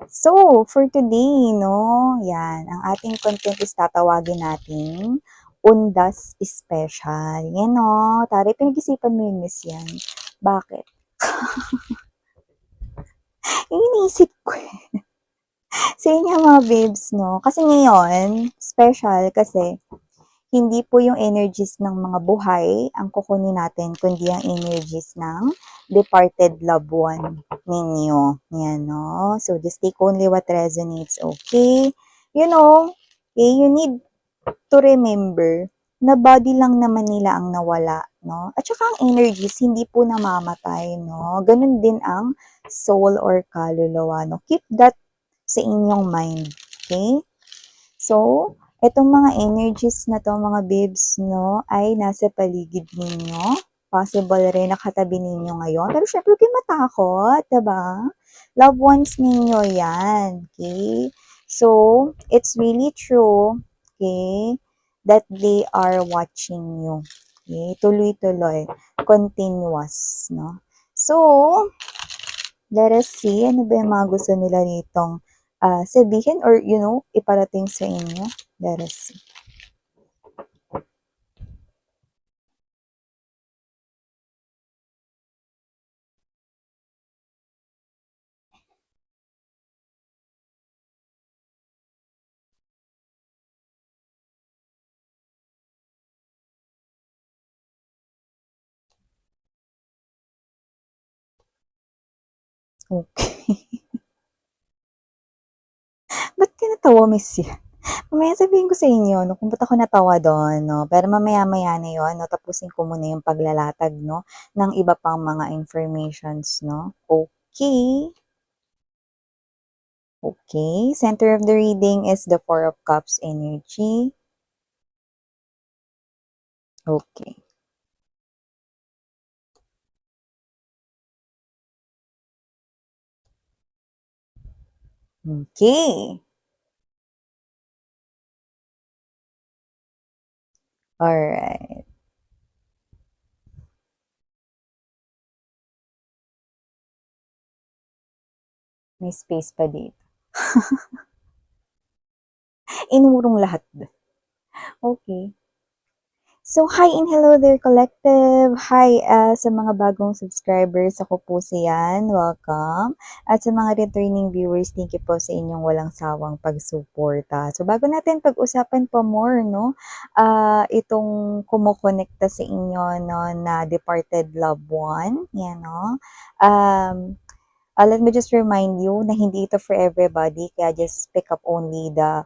So, for today, no, yan, ang ating content is tatawagin nating Undas Special. Yan, no, tari, pinag-isipan mo yun, miss yan. Bakit? Yung iniisip ko sa inyo mga babes, no? Kasi ngayon, special kasi hindi po yung energies ng mga buhay ang kukunin natin, kundi ang energies ng departed loved one ninyo. Yan, no? So, just take only what resonates, okay? Okay, you need to remember na body lang naman nila ang nawala, no? At saka ang energies, hindi po namamatay, no? Ganun din ang soul or kaluluwa, no? Keep that sa inyong mind, okay? So, etong mga energies na to, mga babes, no, ay nasa paligid ninyo. Possible rin nakatabi ninyo ngayon. Pero syempre, kayo matakot, diba? Loved ones ninyo yan, okay? So, it's really true, okay, that they are watching you. Okay? Tuloy-tuloy. Continuous, no? So, let us see, ano ba yung mga gusto nila ditong sabihin or, iparating sa inyo. Let us see. Okay. Ba't ka natawa, miss yan? Mamaya sabihin ko sa inyo, no, kung ba't ako natawa doon, no? Pero mamaya-maya na yun, no? Tapusin ko muna yung paglalatag, no? Ng iba pang mga informations, no? Okay. Okay. Center of the reading is the Four of Cups energy. Okay. Okay. Alright. May space pa dito. Inurong lahat. Okay. So, hi and hello there, collective. Hi sa mga bagong subscribers. Ako po si Yan. Welcome. At sa mga returning viewers, thank you po sa inyong walang sawang pagsuporta. So, bago natin pag-usapan pa more, no, itong kumukonekta sa inyo, no, na departed loved one, yan, no, let me just remind you na hindi ito for everybody, kaya just pick up only the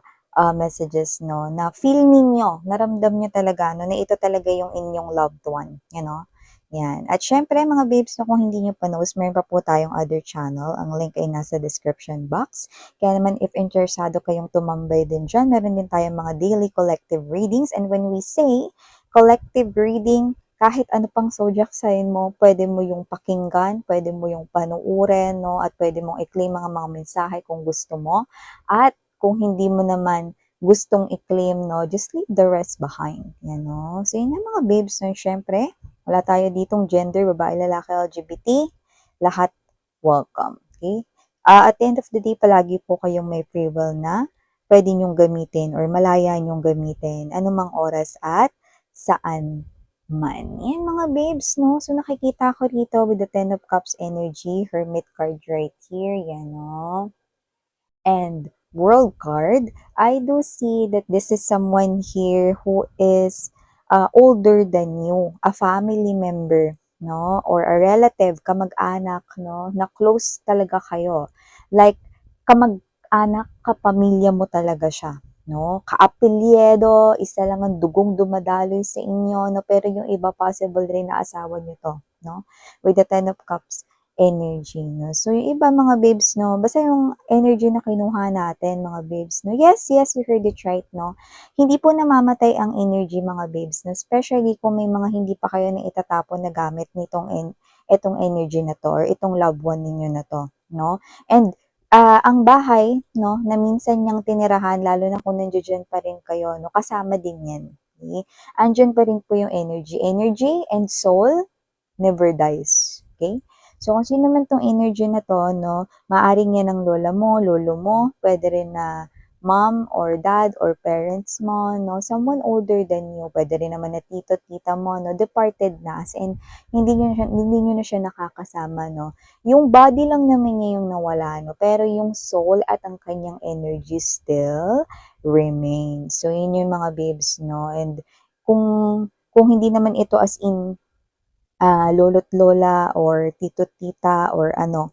messages, no, na feel ninyo, naramdam nyo talaga, no, na ito talaga yung inyong loved one, Yan. At syempre, mga babes, no, kung hindi nyo pa knows, meron pa po tayong other channel. Ang link ay nasa description box. Kaya naman, if interesado kayong tumambay din dyan, meron din tayong mga daily collective readings. And when we say collective reading, kahit ano pang zodiac sign mo, pwede mo yung pakinggan, pwede mo yung panuurin, no? At pwede mong i-claim mga mensahe kung gusto mo. At kung hindi mo naman gustong i-claim, no, just leave the rest behind. Yan, no? So, yun yung mga babes, no? Siyempre, wala tayo ditong gender, babae, lalaki, LGBT, lahat welcome. Okay? At the end of the day, palagi po kayong may free will na pwede nyong gamitin or malaya nyong gamitin anumang oras at saan man. Yan mga babes, no? So, nakikita ko rito with the Ten of Cups energy, Hermit card right here, yan, no? And World card, I do see that this is someone here who is older than you, a family member, no? Or a relative, kamag-anak, no? Na close talaga kayo. Like, kamag-anak, kapamilya mo talaga siya, no? Kaapelyedo, isa lang ang dugong dumadaloy sa inyo, no? Pero yung iba possible rin na asawa niyo to, no? With the Ten of Cups energy, no? So, yung iba mga babes, no? Basta yung energy na kinuha natin, mga babes, no? Yes, yes, you heard it right, no? Hindi po namamatay ang energy, mga babes, no? Especially kung may mga hindi pa kayo na itatapon na gamit itong energy na to or itong loved one ninyo na to, no? And ang bahay, no, na minsan niyang tinirahan, lalo na kung nandiyan pa rin kayo, no, kasama din yan. Okay? Andyan pa rin po yung energy. Energy and soul never dies. Okay? So, kung sino man 'tong energy na 'to 'no, maaaring yan ng lola mo, lolo mo, puwede rin na mom or dad or parents mo 'no, someone older than you. Puwede rin naman na tito, tita mo 'no, departed na as in hindi niyo na siya nakakasama 'no. Yung body lang naman niya yung nawala 'no, pero yung soul at ang kanyang energy still remains. So, yun yung mga babes 'no, and kung hindi naman ito as in, lolo't lola or tito't tita or ano,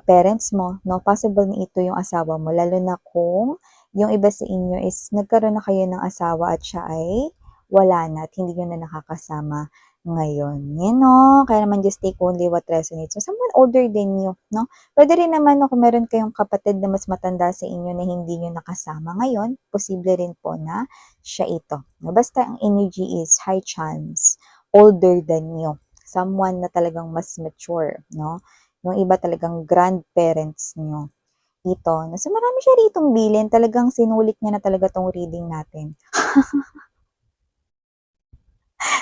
parents mo 'no, possible na ito yung asawa mo lalo na kung yung iba sa inyo is nagkaroon na kayo ng asawa at siya ay wala na at hindi niyo na nakakasama ngayon. 'Yan 'no, kaya naman just take only what resonates. So, someone older than you 'no. Puwede rin naman 'no, kung meron kayong kapatid na mas matanda sa inyo na hindi niyo nakasama ngayon, posible rin po na siya ito 'no. Basta ang energy is high chance older than you, someone na talagang mas mature 'no. Yung iba talagang grandparents niyo, ito. So, marami siya ritong bilin, talagang sinulit niya na talaga 'tong reading natin.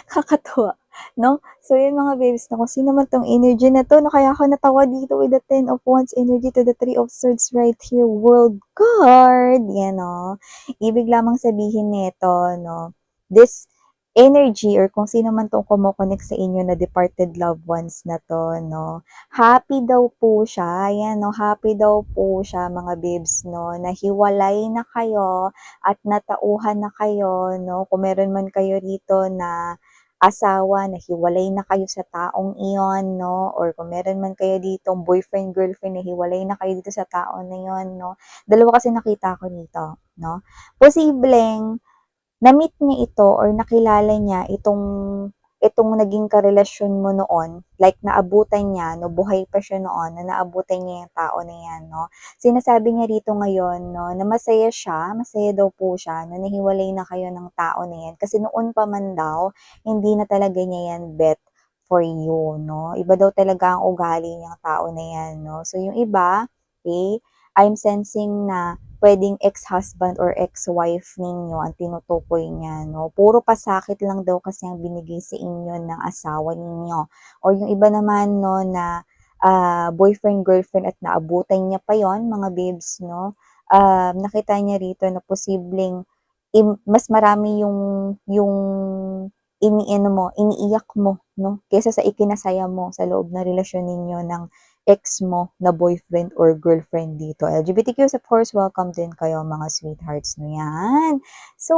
Kakatuwa, 'no? So, yun mga babes 'no, kung sino man 'tong energy na 'to 'no, kaya ako natawa dito with the Ten of Wands energy to the Three of Swords right here, World card, yan 'no. Ibig lamang sabihin nito 'no, this energy or kung sino man 'tong kumo-connect sa inyo na departed loved ones na 'to 'no, happy daw po siya, ayan 'no, happy daw po siya mga babes 'no, nahiwalay na kayo at natauhan na kayo 'no. Kung meron man kayo rito na asawa, nahiwalay na kayo sa taong iyon 'no, or kung meron man kayo ditong boyfriend, girlfriend, nahiwalay na kayo dito sa tao na yun 'no. Dalawa kasi nakita ko dito 'no. Posibleng na-meet niya ito or nakilala niya itong naging karelasyon mo noon, like naabutan niya 'no, buhay pa siya noon na naabutan niya yung tao na 'yan 'no. Sinasabi niya rito ngayon 'no, na masaya siya, masaya daw po siya na nahiwalay na kayo ng tao na 'yan kasi noon pa man daw, hindi na talaga niya 'yan bet for you 'no. Iba daw talaga ang ugali niyang tao na 'yan 'no. So yung iba, okay, I'm sensing na puwedeng ex-husband or ex-wife ninyo ang tinutukoy niya 'no. Puro pasakit lang daw kasi ang binigay sa inyo ng asawa ninyo or yung iba naman 'no na, boyfriend, girlfriend at naabutan niya pa yon mga babes 'no. Nakita niya rito na posibleng mas marami yung iniino mo, iniiyak mo 'no, kaysa sa ikinasaya mo sa loob ng relasyon ninyo ng ex mo na boyfriend or girlfriend dito. LGBTQ of course, welcome din kayo mga sweethearts no yan. So,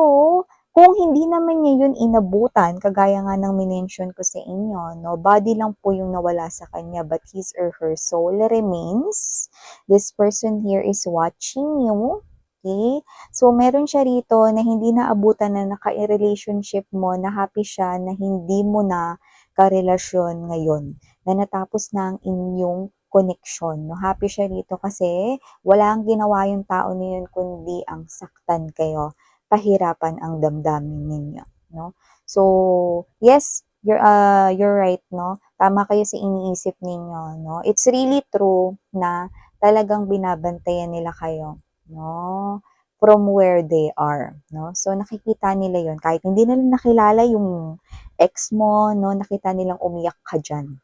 kung hindi naman niya yun inabutan, kagaya nga ng minention ko sa inyo, no, body lang po yung nawala sa kanya, but his or her soul remains. This person here is watching you. Okay? So, meron siya rito na hindi naabutan na naka-relationship mo, na happy siya na hindi mo na karelasyon ngayon, na natapos na ang inyong connection. No? Happy siya rito kasi walang ginawa yung tao na yun kundi ang saktan kayo, pahirapan ang damdamin ninyo. No? So, yes, you're right, no? Tama kayo sa iniisip ninyo, no? It's really true na talagang binabantayan nila kayo, no? From where they are, no? So, nakikita nila yon kahit hindi nila nakilala yung ex mo, no? Nakita nilang umiyak ka dyan,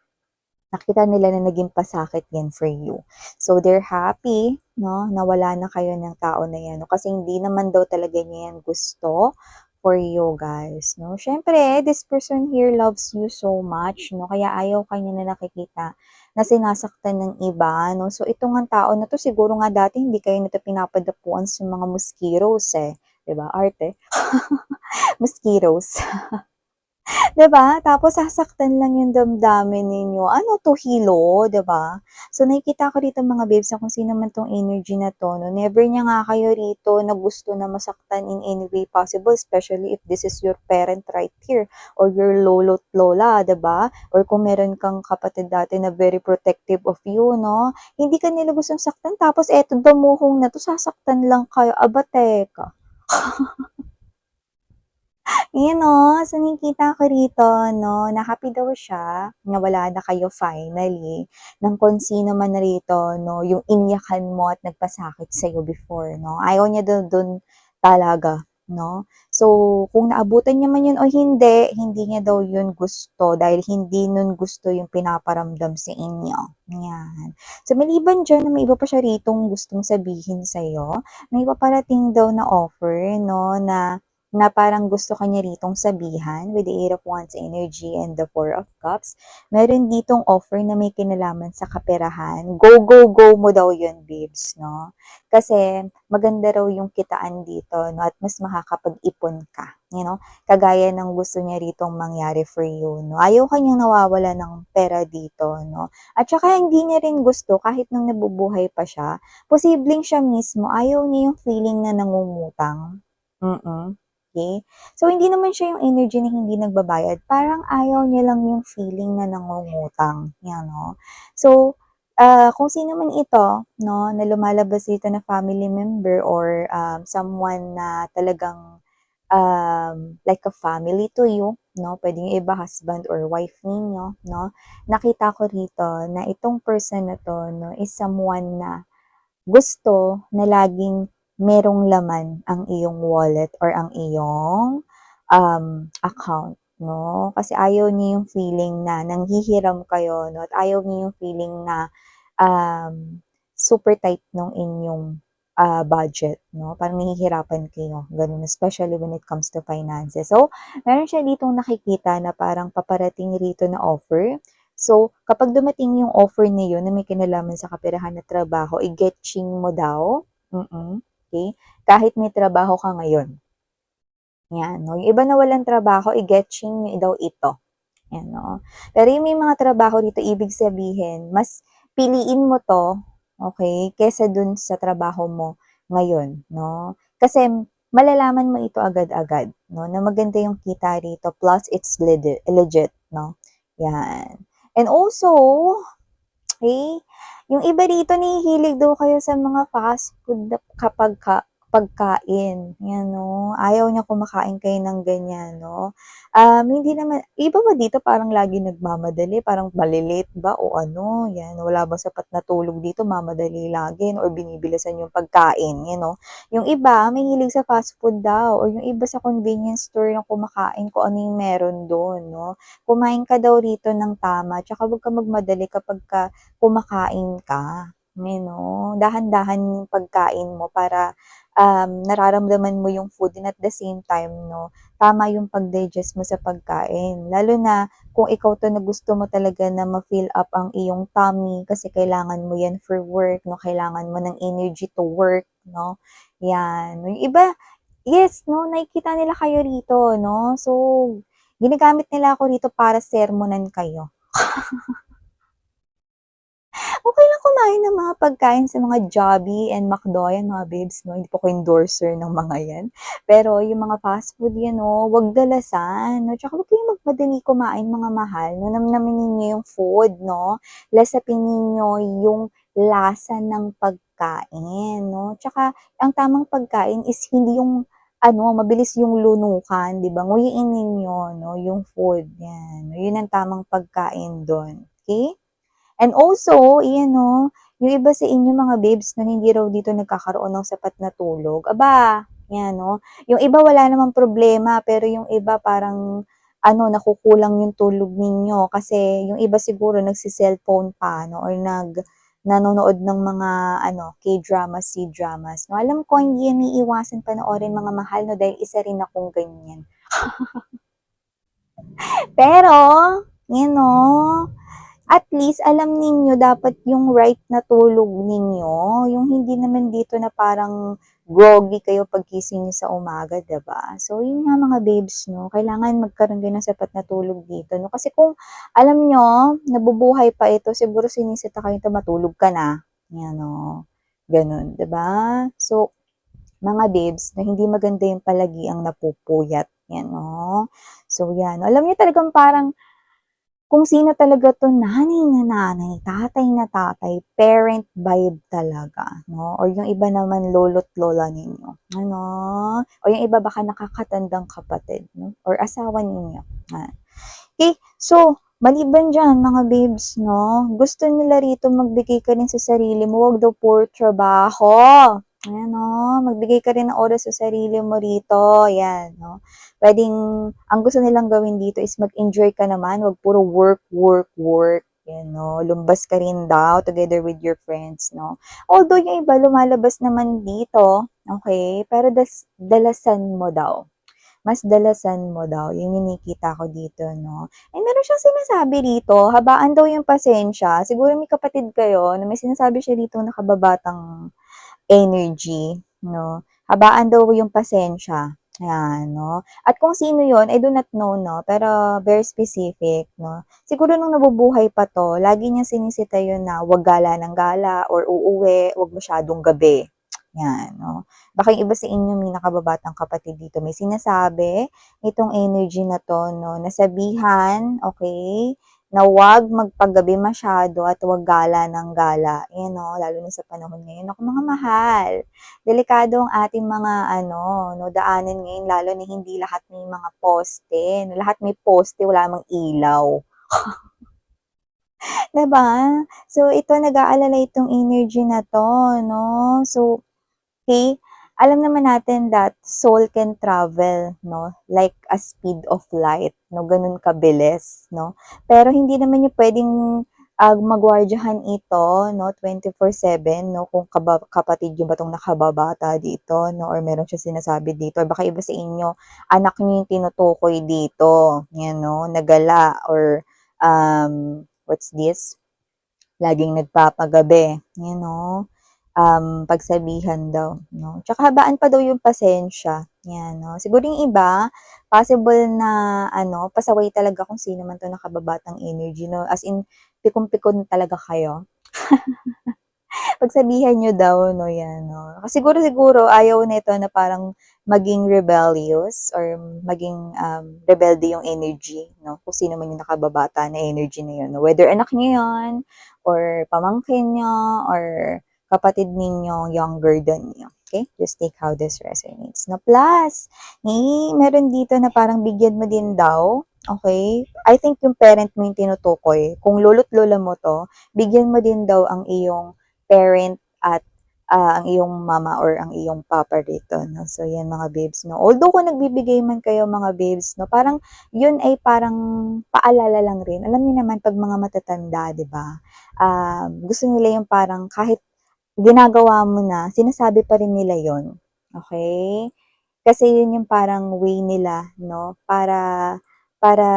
nakita nila na naging pasakit yan for you. So, they're happy, no, na wala na kayo ng tao na yan. No? Kasi hindi naman daw talaga niya yan gusto for you guys, no. Siyempre, this person here loves you so much, no, kaya ayaw kanya na nakikita na sinasaktan ng iba, no. So, ito nga tao na to, siguro nga dati hindi kayo nito pinapadapuan sa mga mosquitoes, eh. 'Di ba? Arte. Mosquitoes. 'Di ba? Tapos sasaktan lang yung damdamin ninyo. Ano 'to, hilo, 'di ba? So, nakikita ko rito mga babes na kung sino man 'tong energy na 'to 'no, never niya nga kayo rito na gusto na masaktan in any way possible, especially if this is your parent right here or your lolo't lola, 'di ba? Or kung meron kang kapatid dati na very protective of you 'no, hindi ka nila gustong saktan tapos eto damuhong na 'to sasaktan lang kayo, aba teka. Ayan 'no, so nakikita ko rito 'no, na happy daw siya na wala na kayo finally ng kung sino man na rito 'no, yung iniyakan mo at nagpasakit sa'yo before 'no. Ayaw niya daw dun talaga no? So, kung naabutan niya man yun o hindi, hindi niya daw yun gusto dahil hindi nun gusto yung pinaparamdam sa inyo. Yan. So, maliban dyan na may iba pa siya ritong gustong sabihin sa'yo, may paparating daw na offer, no, na parang gusto kanya ritong sabihan with the Eight of Wands energy and the Four of Cups. Meron ditong offer na may kinalaman sa kaperahan. Go, go, go mo daw yun, babes, no? Kasi maganda raw yung kitaan dito, no? At mas makakapag-ipon ka, kagaya ng gusto niya ritong mangyari for you, no? Ayaw kanyang nawawala ng pera dito, no? At saka hindi niya rin gusto, kahit nung nabubuhay pa siya, posibleng siya mismo, ayaw niya yung feeling na nangungutang. Okay? So, hindi naman siya yung energy na hindi nagbabayad. Parang ayaw niya lang yung feeling na nangungutang. Yan, no? So, kung sino man ito, no, na lumalabas dito na family member or someone na talagang like a family to you, no? Pwede yung iba husband or wife ninyo, no? Nakita ko rito na itong person na to, no, is someone na gusto na laging merong laman ang iyong wallet or ang iyong account, no? Kasi ayaw niya yung feeling na nanghihiram kayo, no? At ayaw niya yung feeling na super tight nung inyong budget, no? Parang nahihirapan kayo, ganun, especially when it comes to finances. So, meron siya ditong nakikita na parang paparating rito na offer. So, kapag dumating yung offer na yun na may kinalaman sa kaperahan na trabaho, i-getching mo daw. Okay? Kahit may trabaho ka ngayon. Yan, no? Yung iba na walang trabaho, i-getching nyo daw ito. Yan, no? Pero yung may mga trabaho dito, ibig sabihin, mas piliin mo to, okay, kesa dun sa trabaho mo ngayon, no? Kasi malalaman mo ito agad-agad, no? Na maganda yung kita rito, plus it's legit, no? Yan. And also, okay, yung iba dito nahihilig daw kayo sa mga fast food kapag pagkain. Yan, no? Ayaw niya kumakain kayo ng ganyan, no? Hindi naman, iba ba dito parang lagi nagmamadali, parang malilate ba o ano, yan, wala ba sapat na tulog dito, mamadali lagi, no? Or binibilisan yung pagkain, Yung iba, may hilig sa fast food daw, or yung iba sa convenience store na kumakain kung ano yung meron doon, no? Kumain ka daw rito ng tama, tsaka huwag ka magmadali kapag kumakain ka. Dahan-dahan yung pagkain mo para nararamdaman mo yung food and at the same time, no, tama yung pag-digest mo sa pagkain. Lalo na kung ikaw to na gusto mo talaga na ma-fill up ang iyong tummy kasi kailangan mo yan for work, no, kailangan mo ng energy to work, no, yan. Yung iba, yes, no, nakikita nila kayo rito, no, so, ginagamit nila ako rito para sermonan kayo. Okay lang kumain ng mga pagkain sa mga Jollibee and McDo, yan mga babes, no? Hindi po ko endorser ng mga yan. Pero yung mga fast food yan, no, wag dalasan, no? Tsaka wag kayong magmadali kumain mga mahal, no? Namnamin ninyo yung food, no? Lasapin ninyo yung lasa ng pagkain, no? Tsaka ang tamang pagkain is hindi yung mabilis yung lunukan, di ba? Nguyiin ninyo, no, yung food, yan. Yun ang tamang pagkain doon, okay? And also, iyan, no, yung iba sa inyo mga babes na hindi raw dito nagkakaroon ng sapat na tulog. Aba, yan, no. Yung iba wala namang problema, pero yung iba parang nakukulang yung tulog ninyo kasi yung iba siguro nagsi-cellphone pa, no, or nanonood ng mga K-dramas, C-dramas. No, alam ko hindi yan iiwasan panoorin mga mahal, no, dahil isa rin akong ganyan. Pero, at least alam ninyo dapat yung right na tulog ninyo, yung hindi naman dito na parang groggy kayo paggising niyo sa umaga, 'di ba? So, yun nga mga babes, no, kailangan magkaroon kayo ng sapat na tulog dito, no? Kasi kung alam nyo, nabubuhay pa ito, siguro sinisita kayo ito, matulog ka na. Yan, no? Ganun, 'di ba? So, mga babes, na hindi maganda yung palagi ang napupuyat. Yan, no? So, yan. Alam niyo talagang parang kung sino talaga 'to, nanay na nanay, tatay na tatay, parent vibe talaga, 'no? Or yung iba naman lolo't lola ninyo, ano? O yung iba baka nakakatandang kapatid, 'no? Or asawa ninyo, Okay, so maliban diyan mga babes, 'no, gusto nila rito magbigay ka rin sa sarili mo, 'wag daw puro trabaho. Ayan, 'no, magbigay ka rin ng oras sa sarili mo rito, 'yan, 'no. Puwedeng ang gusto nilang gawin dito is mag-enjoy ka naman, 'wag puro work, work, work, 'yan, 'no. Lumbas ka rin daw together with your friends, 'no. Although yung iba lumalabas naman dito, okey, pero dalasan mo daw. Mas dalasan mo daw, yun yung nakikita ko dito, 'no. And meron siyang sinasabi rito, habaan daw yung pasensya. Siguro may kapatid kayo na may sinasabi siya dito na kababatang energy, 'no. Habaan daw yung pasensya, ayan, 'no. At kung sino yun, I do not know, 'no, pero very specific, 'no. Siguro nung nabubuhay pa 'to, lagi niyang sinisita yun na 'wag gala ng gala or uuwi, 'wag masyadong gabi, 'yan, 'no. Baka yung iba sa inyo may nakababatang kapatid dito, may sinasabi itong energy na 'to, 'no, nasabihan, okay, na 'wag magpagabi masyado at 'wag gala ng gala, ayan 'no, lalo na sa panahon ngayon. Naku mga mahal, delikado ang ating mga ano 'no, daanan ngayon lalo na hindi lahat may mga poste, lahat may poste wala namang ilaw, 'di ba? So ito nag-aalala itong energy na 'to 'no, so okay, alam naman natin that soul can travel 'no, like a speed of light 'no, gano'n kabilis 'no. Pero hindi naman niyo puwedeng, magwardiyahan ito 'no, 24/7 'no, kung kapatid niyo ba 'tong nakababata dito 'no, or meron siyang sinasabi dito or baka iba sa inyo, anak niyo yung tinutukoy dito, 'yan 'no, na or, what's this, laging nagpapagabi, 'yan 'no, pagsabihan daw 'no, tsaka habaan pa daw yung pasensya, 'yan 'no. Siguro yung iba, possible na ano, pasaway talaga kung sino man 'to nakababatang energy 'no, as in pikon-pikon talaga kayo. Pagsabihan niyo daw 'no, 'yan 'no. Siguro siguro ayaw nito na parang maging rebellious or maging, rebelde yung energy 'no, kung sino man yung nakababata na energy na yun 'no. Whether anak niyo yun or pamangkin niyo or kapatid ninyo younger than you, okay? Just take how this resonates 'no. Plus, meron dito na parang bigyan mo din daw, okay? I think yung parent mo yung tinutukoy, kung lolo't lola mo 'to, bigyan mo din daw ang iyong parent at, ang iyong mama or ang iyong papa dito 'no. So 'yan mga babes 'no. Although kung nagbibigay man kayo mga babes 'no, parang 'yun ay parang paalala lang rin. Alam niyo naman 'pag mga matatanda 'di ba, gusto nila yung parang kahit ginagawa mo na, sinasabi pa rin nila 'yun, okey? Kasi 'yun yung parang way nila 'no, para para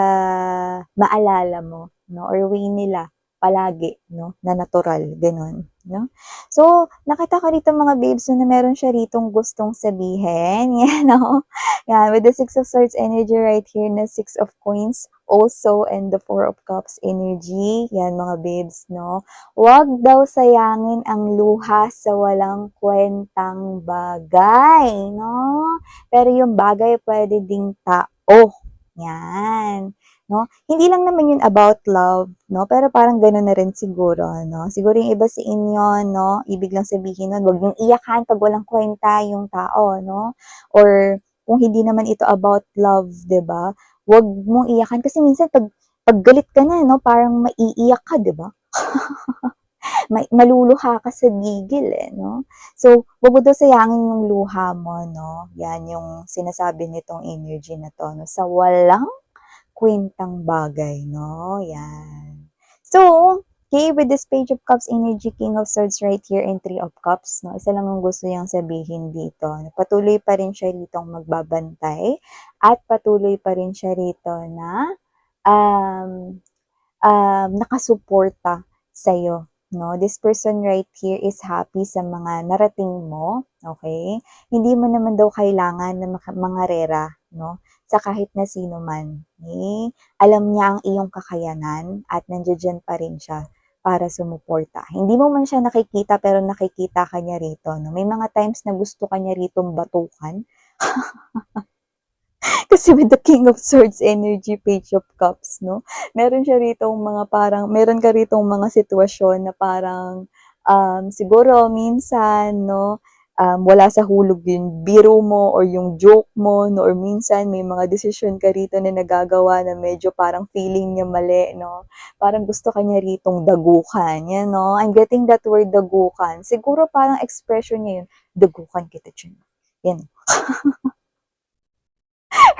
maalala mo 'no, or way nila palagi 'no, na natural gano'n 'no. So, nakita ko rito mga babes na meron siya ritong gustong sabihin, 'yan 'no. 'Yan, with the Six of Swords energy right here na Six of Coins also and the Four of Cups energy, 'yan mga babes 'no. Huwag daw sayangin ang luha sa walang kuwentang bagay 'no. Pero yung bagay puwede ding tao, 'yan, 'no. Hindi lang naman yun about love 'no, pero parang gano'n na rin siguro 'no. Siguro yung iba sa inyo 'no, ibig lang sabihin nun huwag niyong iyakan 'pag walang kuwenta yung tao 'no, or kung hindi naman ito about love 'di ba, huwag mong iyakan kasi minsan 'pag galit ka na 'no, parang maiiyak ka 'di ba? Maluluha ka sa gigil, eh, 'no? So, wag mo daw sayangin yung luha mo 'no, 'yan yung sinasabi nitong energy na 'to 'no, sa walang kuwentang bagay 'no, 'yan. So, okay, with this Page of Cups energy, King of Swords right here and Three of Cups 'no, isa lang ang gusto niyang sabihin dito, patuloy pa rin siya ritong magbabantay at patuloy pa rin siya rito na, um nakasuporta sa'yo, 'no. This person right here is happy sa mga narating mo, okay. Hindi mo naman daw kailangan na mangarera, 'no, sa kahit na sino man, okey. Alam niya ang iyong kakayanan at nandiya-diyan pa rin siya para sumuporta. Hindi mo man siya nakikita pero nakikita ka niya rito, 'no. May mga times na gusto ka niya ritong batukan. Kasi with the King of Swords energy, Page of Cups 'no, meron siya ritong mga parang meron ka ritong mga sitwasyon na parang, siguro minsan 'no, wala sa hulog yung biro mo or yung joke mo, no? Or minsan may mga desisyon ka rito na nagagawa na medyo parang feeling niya mali, no? Parang gusto ka niya ritong dagukan, yan, no? I'm getting that word, dagukan. Siguro parang expression niya yun, dagukan kita dyan. Yan.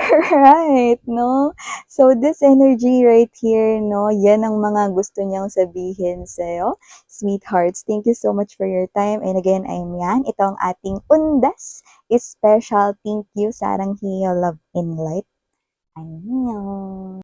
Right, no? So, this energy right here, no? Yan ang mga gusto niyang sabihin sa'yo. Sweethearts, thank you so much for your time. And again, I'm Yan. Ito ang ating undas. Special thank you, Sarang Hiya, Love and Light. Annyeong.